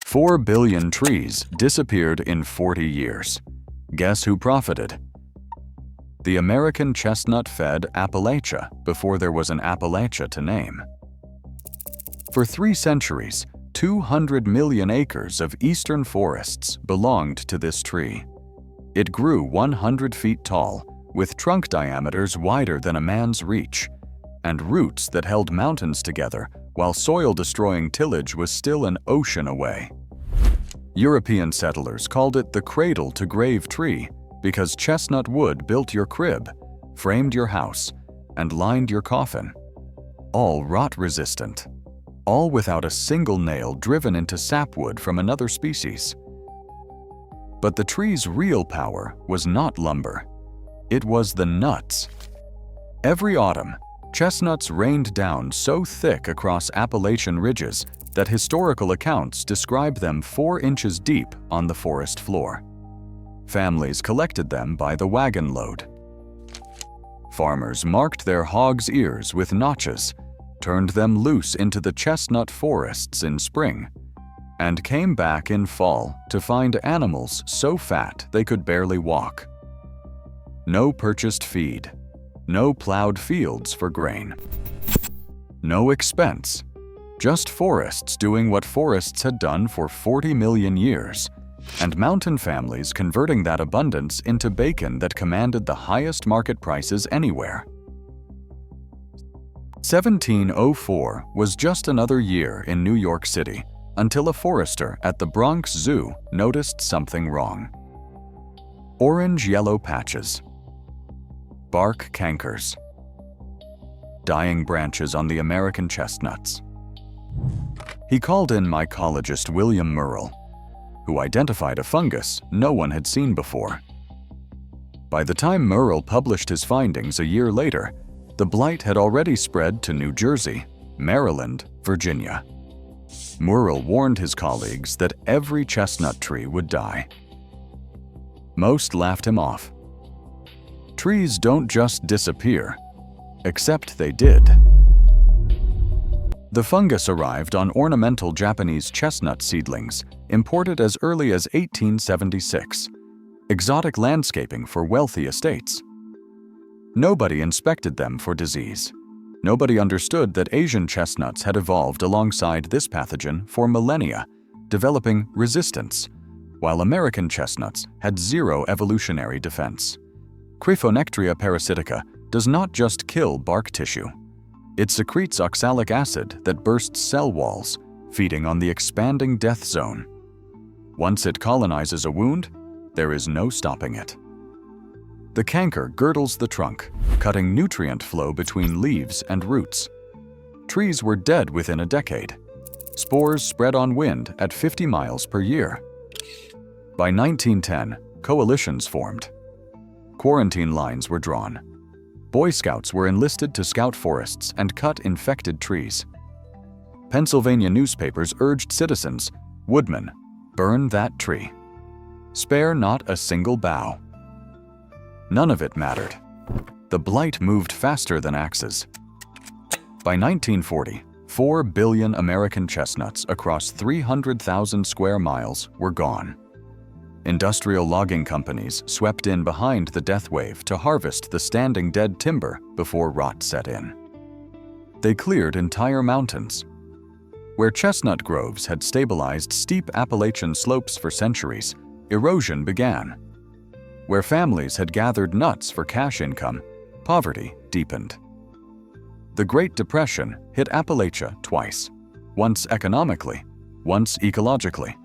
4 billion trees disappeared in 40 years. Guess who profited? The American chestnut fed Appalachia before there was an Appalachia to name. For 3 centuries, 200 million acres of eastern forests belonged to this tree. It grew 100 feet tall, with trunk diameters wider than a man's reach, and roots that held mountains together while soil-destroying tillage was still an ocean away. European settlers called it the cradle-to-grave tree because chestnut wood built your crib, framed your house, and lined your coffin. All rot-resistant, all without a single nail driven into sapwood from another species. But the tree's real power was not lumber. It was the nuts. Every autumn, chestnuts rained down so thick across Appalachian ridges that historical accounts describe them 4 inches deep on the forest floor. Families collected them by the wagon load. Farmers marked their hogs' ears with notches, turned them loose into the chestnut forests in spring, and came back in fall to find animals so fat they could barely walk. No purchased feed, no plowed fields for grain. No expense, just forests doing what forests had done for 40 million years, and mountain families converting that abundance into bacon that commanded the highest market prices anywhere. 1704 was just another year in New York City until a forester at the Bronx Zoo noticed something wrong. Orange-yellow patches, bark cankers, dying branches on the American chestnuts. He called in mycologist William Murrell, who identified a fungus no one had seen before. By the time Murrell published his findings a year later, the blight had already spread to New Jersey, Maryland, Virginia. Murrell warned his colleagues that every chestnut tree would die. Most laughed him off. Trees don't just disappear, except they did. The fungus arrived on ornamental Japanese chestnut seedlings, imported as early as 1876, exotic landscaping for wealthy estates. Nobody inspected them for disease. Nobody understood that Asian chestnuts had evolved alongside this pathogen for millennia, developing resistance, while American chestnuts had 0 evolutionary defense. Crephnectria parasitica does not just kill bark tissue. It secretes oxalic acid that bursts cell walls, feeding on the expanding death zone. Once it colonizes a wound, there is no stopping it. The canker girdles the trunk, cutting nutrient flow between leaves and roots. Trees were dead within a decade. Spores spread on wind at 50 miles per year. By 1910, coalitions formed. Quarantine lines were drawn. Boy Scouts were enlisted to scout forests and cut infected trees. Pennsylvania newspapers urged citizens, "Woodmen, burn that tree. Spare not a single bough." None of it mattered. The blight moved faster than axes. By 1940, 4 billion American chestnuts across 300,000 square miles were gone. Industrial logging companies swept in behind the death wave to harvest the standing dead timber before rot set in. They cleared entire mountains. Where chestnut groves had stabilized steep Appalachian slopes for centuries, erosion began. Where families had gathered nuts for cash income, poverty deepened. The Great Depression hit Appalachia twice, once economically, once ecologically.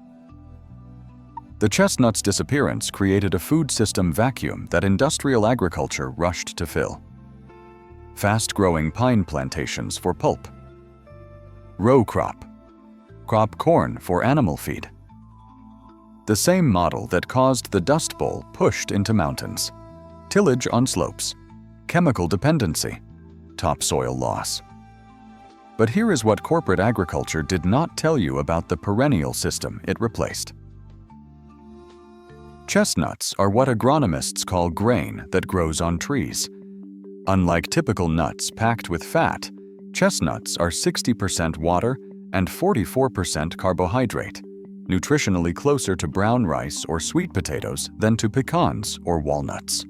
The chestnut's disappearance created a food system vacuum that industrial agriculture rushed to fill. Fast-growing pine plantations for pulp. Row crop corn for animal feed. The same model that caused the Dust Bowl pushed into mountains. Tillage on slopes, chemical dependency, topsoil loss. But here is what corporate agriculture did not tell you about the perennial system it replaced. Chestnuts are what agronomists call grain that grows on trees. Unlike typical nuts packed with fat, chestnuts are 60% water and 44% carbohydrate, nutritionally closer to brown rice or sweet potatoes than to pecans or walnuts.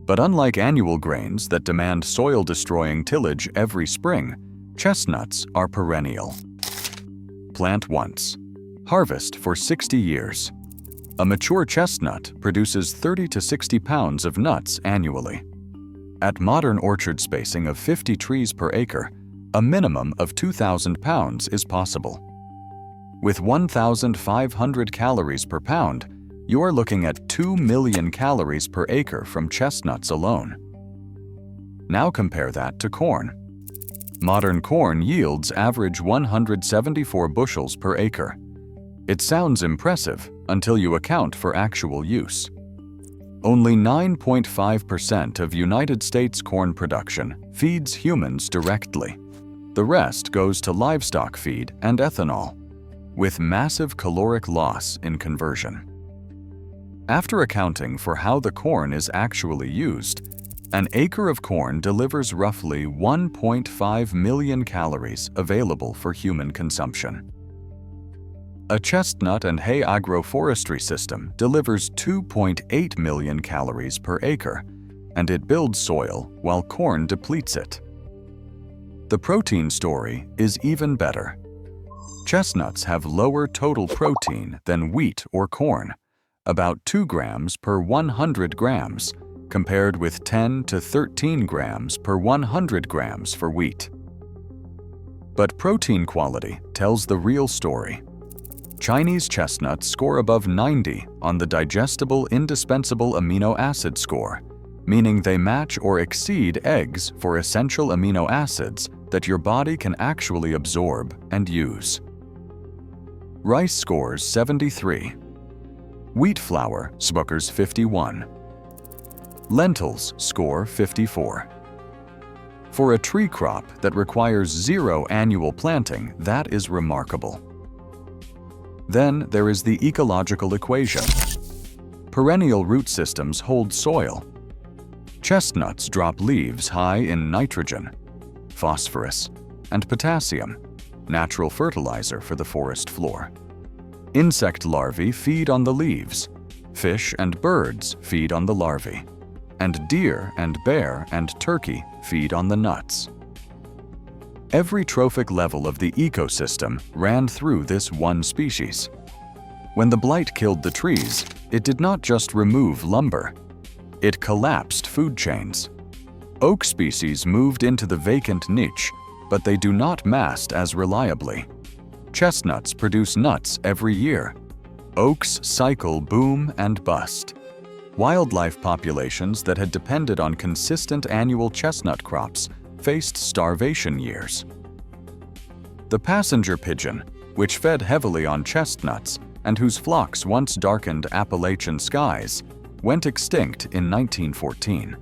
But unlike annual grains that demand soil-destroying tillage every spring, chestnuts are perennial. Plant once. Harvest for 60 years. A mature chestnut produces 30 to 60 pounds of nuts annually. At modern orchard spacing of 50 trees per acre, a minimum of 2,000 pounds is possible. With 1,500 calories per pound, you are looking at 2 million calories per acre from chestnuts alone. Now compare that to corn. Modern corn yields average 174 bushels per acre. It sounds impressive until you account for actual use. Only 9.5% of United States corn production feeds humans directly. The rest goes to livestock feed and ethanol, with massive caloric loss in conversion. After accounting for how the corn is actually used, an acre of corn delivers roughly 1.5 million calories available for human consumption. A chestnut and hay agroforestry system delivers 2.8 million calories per acre, and it builds soil while corn depletes it. The protein story is even better. Chestnuts have lower total protein than wheat or corn, about 2 grams per 100 grams, compared with 10 to 13 grams per 100 grams for wheat. But protein quality tells the real story. Chinese chestnuts score above 90 on the digestible indispensable amino acid score, meaning they match or exceed eggs for essential amino acids that your body can actually absorb and use. Rice scores 73. Wheat flour scores 51. Lentils score 54. For a tree crop that requires 0 annual planting, that is remarkable. Then there is the ecological equation. Perennial root systems hold soil. Chestnuts drop leaves high in nitrogen, phosphorus, and potassium, natural fertilizer for the forest floor. Insect larvae feed on the leaves. Fish and birds feed on the larvae. And deer and bear and turkey feed on the nuts. Every trophic level of the ecosystem ran through this one species. When the blight killed the trees, it did not just remove lumber. It collapsed food chains. Oak species moved into the vacant niche, but they do not mast as reliably. Chestnuts produce nuts every year. Oaks cycle boom and bust. Wildlife populations that had depended on consistent annual chestnut crops faced starvation years. The passenger pigeon, which fed heavily on chestnuts and whose flocks once darkened Appalachian skies, went extinct in 1914.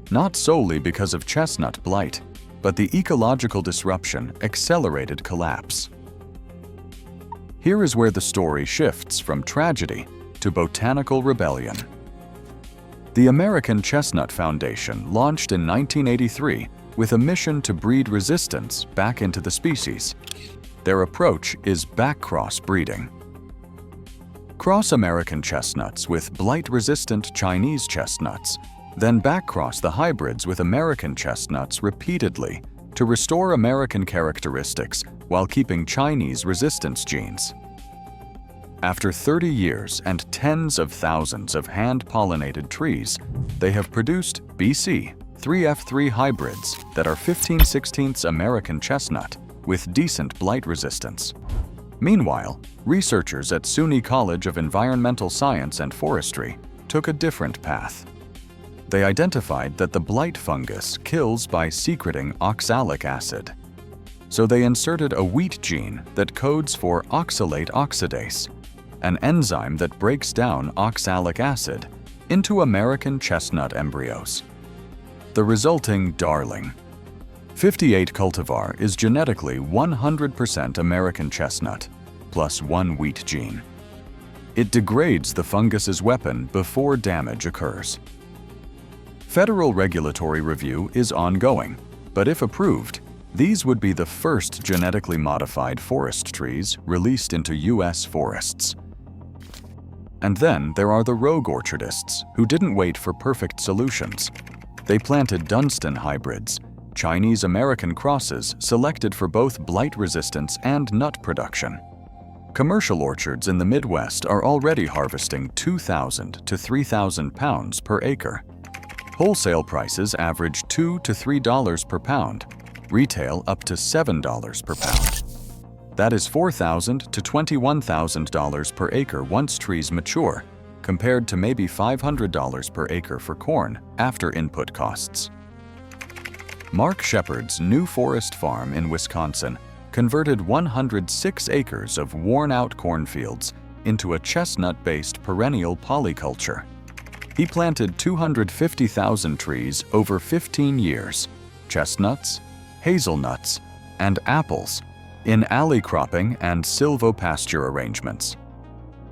Not solely because of chestnut blight, but the ecological disruption accelerated collapse. Here is where the story shifts from tragedy to botanical rebellion. The American Chestnut Foundation launched in 1983 with a mission to breed resistance back into the species. Their approach is backcross breeding. Cross American chestnuts with blight-resistant Chinese chestnuts, then backcross the hybrids with American chestnuts repeatedly to restore American characteristics while keeping Chinese resistance genes. After 30 years and tens of thousands of hand-pollinated trees, they have produced BC 3F3 hybrids that are 15/16 American chestnut with decent blight resistance. Meanwhile, researchers at SUNY College of Environmental Science and Forestry took a different path. They identified that the blight fungus kills by secreting oxalic acid. So they inserted a wheat gene that codes for oxalate oxidase, an enzyme that breaks down oxalic acid, into American chestnut embryos. The resulting darling, 58 cultivar, is genetically 100% American chestnut, plus 1 wheat gene. It degrades the fungus's weapon before damage occurs. Federal regulatory review is ongoing, but if approved, These would be the first genetically modified forest trees released into U.S. forests. And then there are the rogue orchardists, who didn't wait for perfect solutions. They planted Dunstan hybrids, Chinese-American crosses selected for both blight resistance and nut production. Commercial orchards in the Midwest are already harvesting 2,000 to 3,000 pounds per acre. Wholesale prices average $2 to $3 per pound, retail up to $7 per pound. That is $4,000 to $21,000 per acre once trees mature, compared to maybe $500 per acre for corn after input costs. Mark Shepard's New Forest Farm in Wisconsin converted 106 acres of worn-out cornfields into a chestnut-based perennial polyculture. He planted 250,000 trees over 15 years, chestnuts, hazelnuts, and apples, in alley cropping and silvopasture arrangements.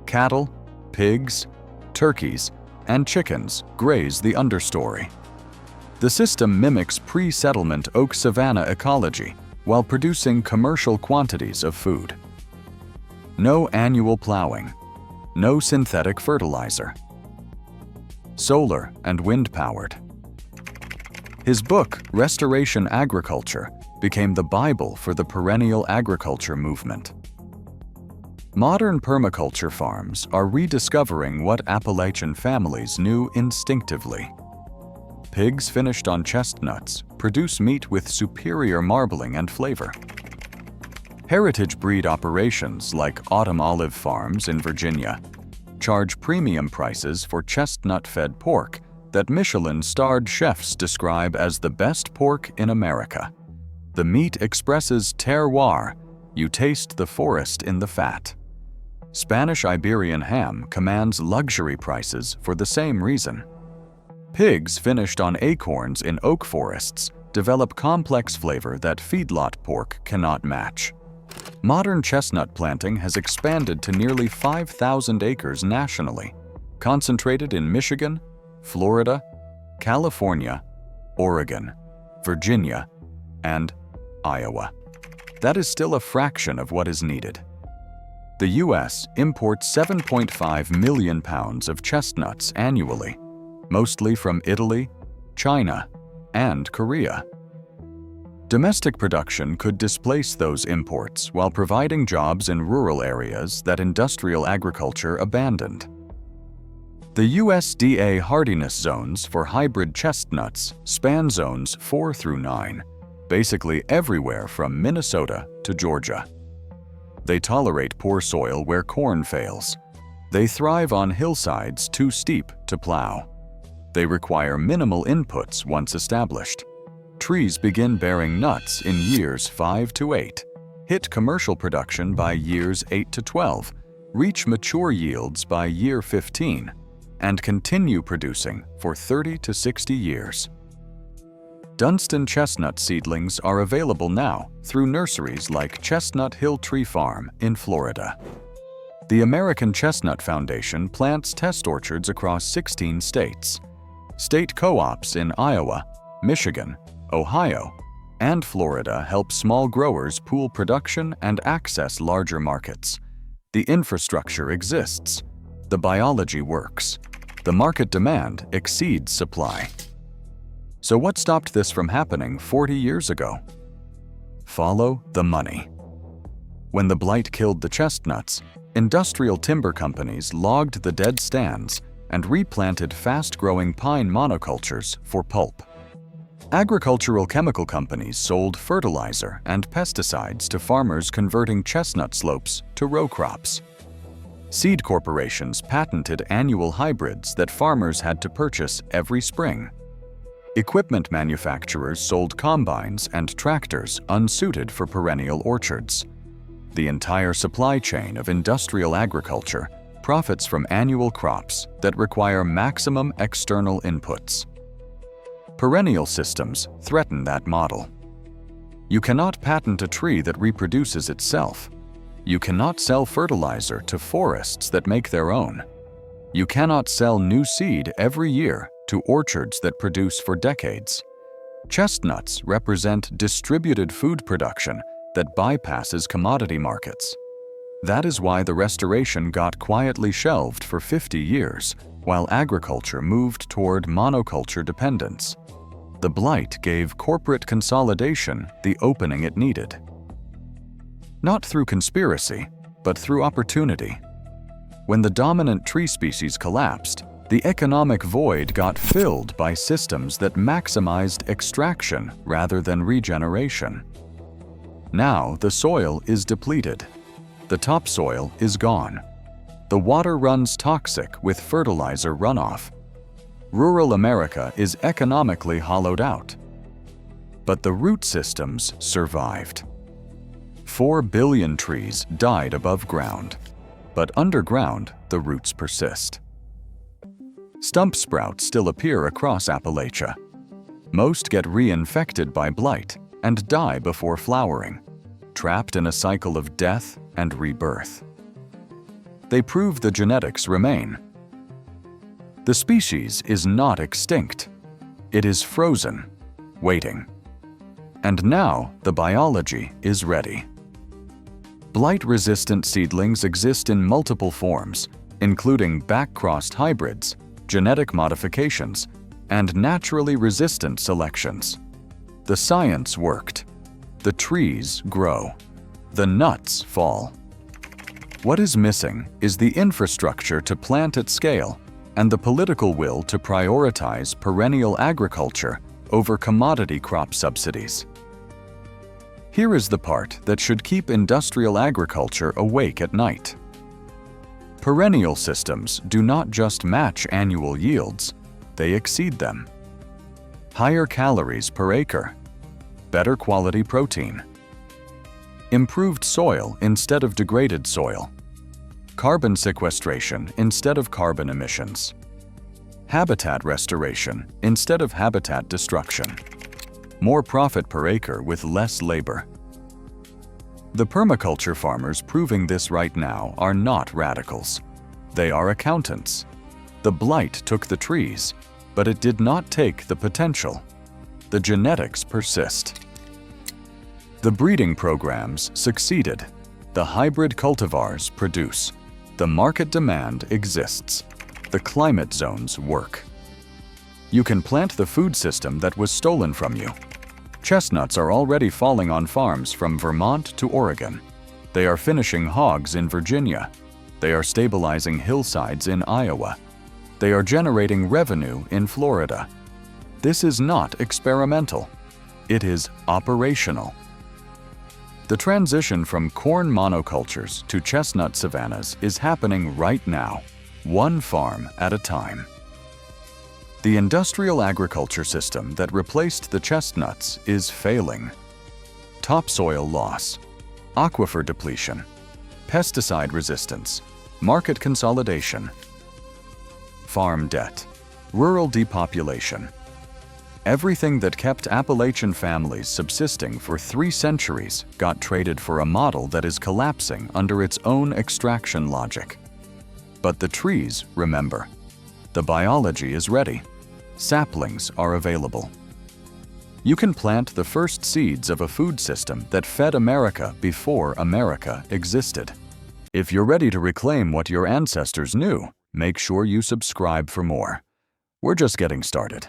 Cattle, pigs, turkeys, and chickens graze the understory. The system mimics pre-settlement oak savanna ecology while producing commercial quantities of food. No annual plowing, no synthetic fertilizer. Solar and wind-powered. His book, Restoration Agriculture, became the Bible for the perennial agriculture movement. Modern permaculture farms are rediscovering what Appalachian families knew instinctively. Pigs finished on chestnuts produce meat with superior marbling and flavor. Heritage breed operations like Autumn Olive Farms in Virginia charge premium prices for chestnut-fed pork that Michelin-starred chefs describe as the best pork in America. The meat expresses terroir. You taste the forest in the fat. Spanish Iberian ham commands luxury prices for the same reason. Pigs finished on acorns in oak forests develop complex flavor that feedlot pork cannot match. Modern chestnut planting has expanded to nearly 5,000 acres nationally, concentrated in Michigan, Florida, California, Oregon, Virginia, and Iowa. That is still a fraction of what is needed. The U.S. imports 7.5 million pounds of chestnuts annually, mostly from Italy, China, and Korea. Domestic production could displace those imports while providing jobs in rural areas that industrial agriculture abandoned. The USDA hardiness zones for hybrid chestnuts span zones 4 through 9, basically everywhere from Minnesota to Georgia. They tolerate poor soil where corn fails. They thrive on hillsides too steep to plow. They require minimal inputs once established. Trees begin bearing nuts in years 5 to 8, hit commercial production by years 8 to 12, reach mature yields by year 15, and continue producing for 30 to 60 years. Dunstan chestnut seedlings are available now through nurseries like Chestnut Hill Tree Farm in Florida. The American Chestnut Foundation plants test orchards across 16 states. State co-ops in Iowa, Michigan, Ohio, and Florida help small growers pool production and access larger markets. The infrastructure exists. The biology works. The market demand exceeds supply. So what stopped this from happening 40 years ago? Follow the money. When the blight killed the chestnuts, industrial timber companies logged the dead stands and replanted fast-growing pine monocultures for pulp. Agricultural chemical companies sold fertilizer and pesticides to farmers converting chestnut slopes to row crops. Seed corporations patented annual hybrids that farmers had to purchase every spring. Equipment manufacturers sold combines and tractors unsuited for perennial orchards. The entire supply chain of industrial agriculture profits from annual crops that require maximum external inputs. Perennial systems threaten that model. You cannot patent a tree that reproduces itself. You cannot sell fertilizer to forests that make their own. You cannot sell new seed every year to orchards that produce for decades. Chestnuts represent distributed food production that bypasses commodity markets. That is why the restoration got quietly shelved for 50 years, while agriculture moved toward monoculture dependence. The blight gave corporate consolidation the opening it needed. Not through conspiracy, but through opportunity. When the dominant tree species collapsed, the economic void got filled by systems that maximized extraction rather than regeneration. Now the soil is depleted. The topsoil is gone. The water runs toxic with fertilizer runoff. Rural America is economically hollowed out. But the root systems survived. 4 billion trees died above ground, but underground the roots persist. Stump sprouts still appear across Appalachia. Most get reinfected by blight and die before flowering, trapped in a cycle of death and rebirth. They prove the genetics remain. The species is not extinct. It is frozen, waiting. And now the biology is ready. Blight-resistant seedlings exist in multiple forms, including back-crossed hybrids, genetic modifications, and naturally resistant selections. The science worked. The trees grow. The nuts fall. What is missing is the infrastructure to plant at scale and the political will to prioritize perennial agriculture over commodity crop subsidies. Here is the part that should keep industrial agriculture awake at night. Perennial systems do not just match annual yields, they exceed them. Higher calories per acre, better quality protein, improved soil instead of degraded soil, carbon sequestration instead of carbon emissions, habitat restoration instead of habitat destruction, more profit per acre with less labor. The permaculture farmers proving this right now are not radicals. They are accountants. The blight took the trees, but it did not take the potential. The genetics persist. The breeding programs succeeded. The hybrid cultivars produce. The market demand exists. The climate zones work. You can plant the food system that was stolen from you. Chestnuts are already falling on farms from Vermont to Oregon. They are finishing hogs in Virginia. They are stabilizing hillsides in Iowa. They are generating revenue in Florida. This is not experimental. It is operational. The transition from corn monocultures to chestnut savannas is happening right now, one farm at a time. The industrial agriculture system that replaced the chestnuts is failing. Topsoil loss, aquifer depletion, pesticide resistance, market consolidation, farm debt, rural depopulation. Everything that kept Appalachian families subsisting for 3 centuries got traded for a model that is collapsing under its own extraction logic. But the trees, remember. The biology is ready. Saplings are available. You can plant the first seeds of a food system that fed America before America existed. If you're ready to reclaim what your ancestors knew, make sure you subscribe for more. We're just getting started.